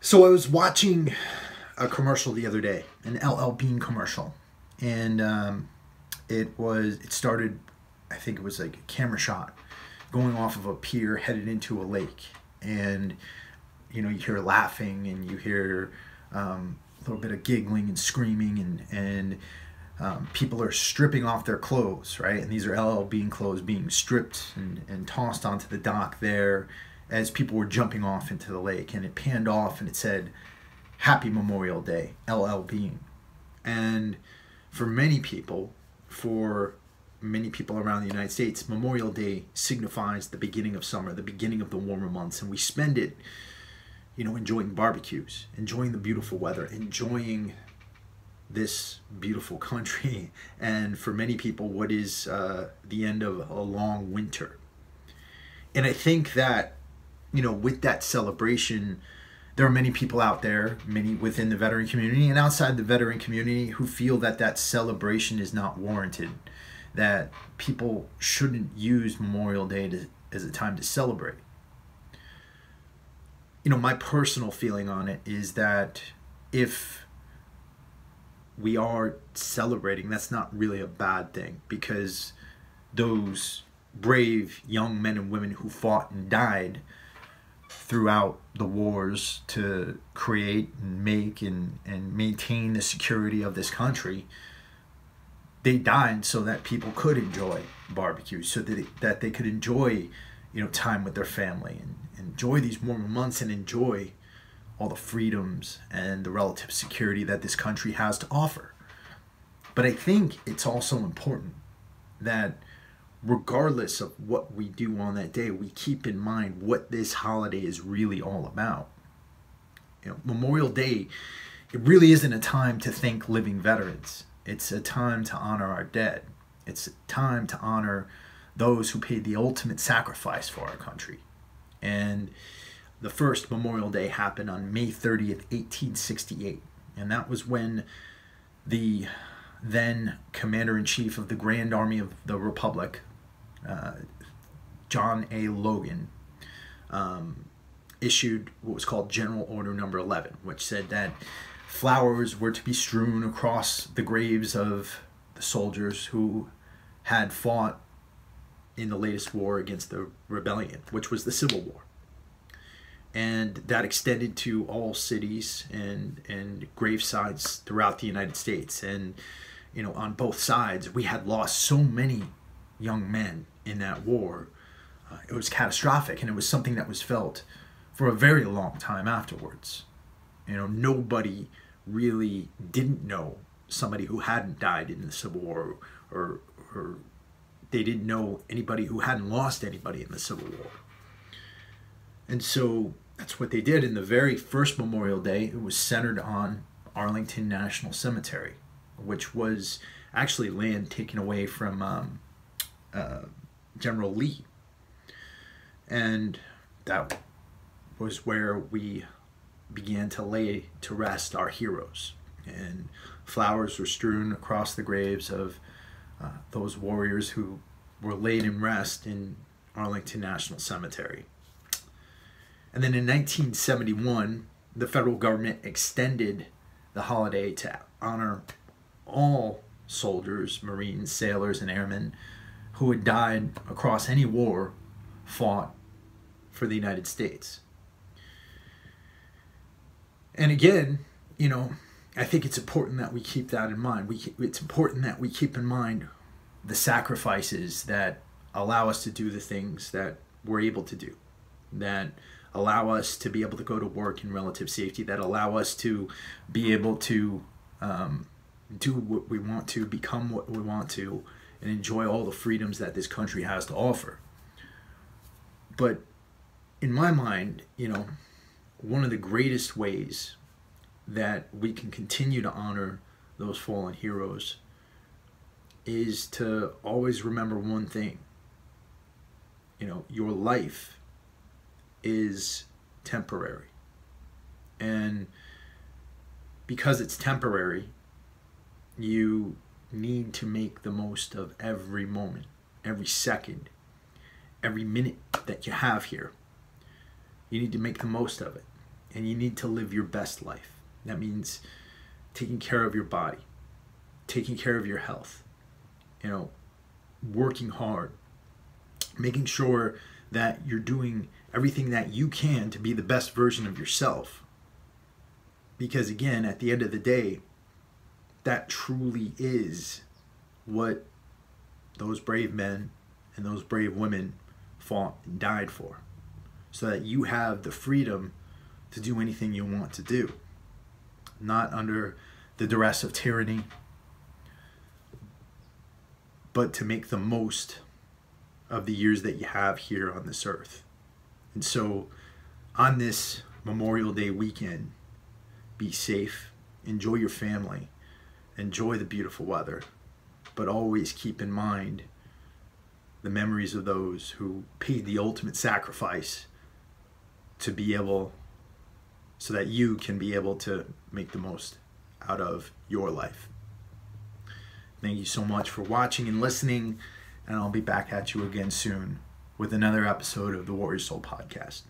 So I was watching a commercial the other day, an LL Bean commercial, and it started, I think it was like a camera shot going off of a pier headed into a lake, and you hear laughing and you hear a little bit of giggling and screaming, and people are stripping off their clothes, right? And these are LL Bean clothes being stripped and tossed onto the dock there as people were jumping off into the lake. And it panned off and it said, "Happy Memorial Day, LL Bean." And for many people, around the United States, Memorial Day signifies the beginning of summer, the beginning of the warmer months. And we spend it, enjoying barbecues, enjoying the beautiful weather, enjoying this beautiful country, and for many people, what is the end of a long winter. And I think that, with that celebration, there are many people out there, many within the veteran community and outside the veteran community, who feel that that celebration is not warranted, that people shouldn't use Memorial Day as a time to celebrate. My personal feeling on it is that if we are celebrating, that's not really a bad thing, because those brave young men and women who fought and died throughout the wars to create and make and maintain the security of this country, they died so that people could enjoy barbecues, so that they could enjoy time with their family and enjoy these warmer months and enjoy all the freedoms and the relative security that this country has to offer. But I think it's also important that regardless of what we do on that day, we keep in mind what this holiday is really all about. Memorial Day, it really isn't a time to thank living veterans. It's a time to honor our dead. It's a time to honor those who paid the ultimate sacrifice for our country. And the first Memorial Day happened on May 30th, 1868. And that was when the then Commander-in-Chief of the Grand Army of the Republic, John A. Logan, issued what was called General Order Number 11, which said that flowers were to be strewn across the graves of the soldiers who had fought in the latest war against the rebellion, which was the Civil War. And that extended to all cities and gravesites throughout the United States. And, on both sides, we had lost so many young men in that war. It was catastrophic, and it was something that was felt for a very long time afterwards. Nobody really didn't know somebody who hadn't died in the Civil War, or they didn't know anybody who hadn't lost anybody in the Civil War. And so that's what they did. In the very first Memorial Day, it was centered on Arlington National Cemetery, which was actually land taken away from General Lee. And that was where we began to lay to rest our heroes. And flowers were strewn across the graves of those warriors who were laid in rest in Arlington National Cemetery. And then in 1971, the federal government extended the holiday to honor all soldiers, Marines, sailors, and airmen who had died across any war fought for the United States. And again, I think it's important that we keep that in mind. It's important that we keep in mind the sacrifices that allow us to do the things that we're able to do, that allow us to be able to go to work in relative safety, that allow us to be able to do what we want to, become what we want to, and enjoy all the freedoms that this country has to offer. But in my mind, one of the greatest ways that we can continue to honor those fallen heroes is to always remember one thing. Your life is temporary. And because it's temporary, you need to make the most of every moment, every second, every minute that you have here. You need to make the most of it. and you need to live your best life. That means taking care of your body, taking care of your health, working hard, making sure that you're doing everything that you can to be the best version of yourself. Because again, at the end of the day, that truly is what those brave men and those brave women fought and died for. So that you have the freedom to do anything you want to do. Not under the duress of tyranny, but to make the most of the years that you have here on this earth. And so on this Memorial Day weekend, be safe, enjoy your family, enjoy the beautiful weather, but always keep in mind the memories of those who paid the ultimate sacrifice to be able, so that you can be able to make the most out of your life. Thank you so much for watching and listening, and I'll be back at you again soon with another episode of the Warrior Soul Podcast.